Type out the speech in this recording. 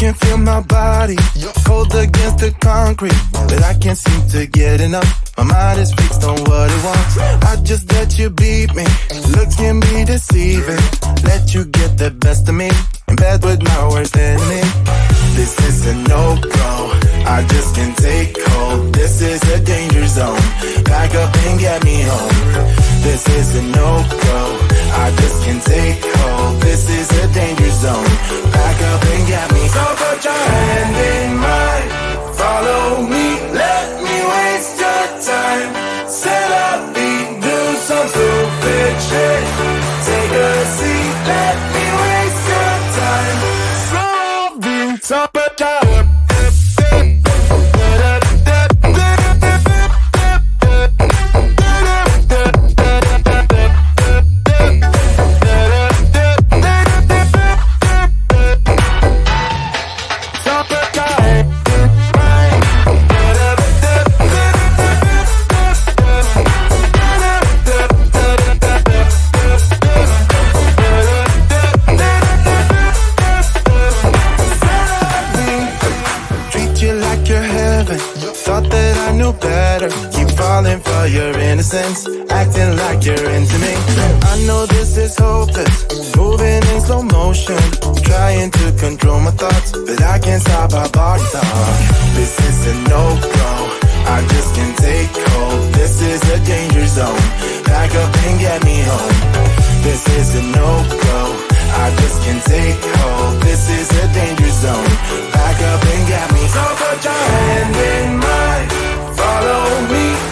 can feel my body cold against the concrete, but I can't seem to get enough. My mind is fixed on what it wants. I just let you beat me, look at me deceiving. Let you get the best of me, in bed with my worst enemy. This is a no-go, I just can't take hold. This is a danger zone, pack up and get me home. This is a no-go, I just can't take hold. This is a danger zone, pack up and get me home. So put your hand in mine, follow me, let me waste your time. Set up feet, do some stupid shit. Take a seat, let me waste your time. So put your falling for your innocence, acting like you're into me. I know this is hopeless, moving in slow motion, trying to control my thoughts, but I can't stop our body talk. This is a no-go, I just can't take hold. This is a danger zone, back up and get me home. This is a no-go, I just can't take hold. This is a danger zone, back up and get me. So put your hand in mine, follow me.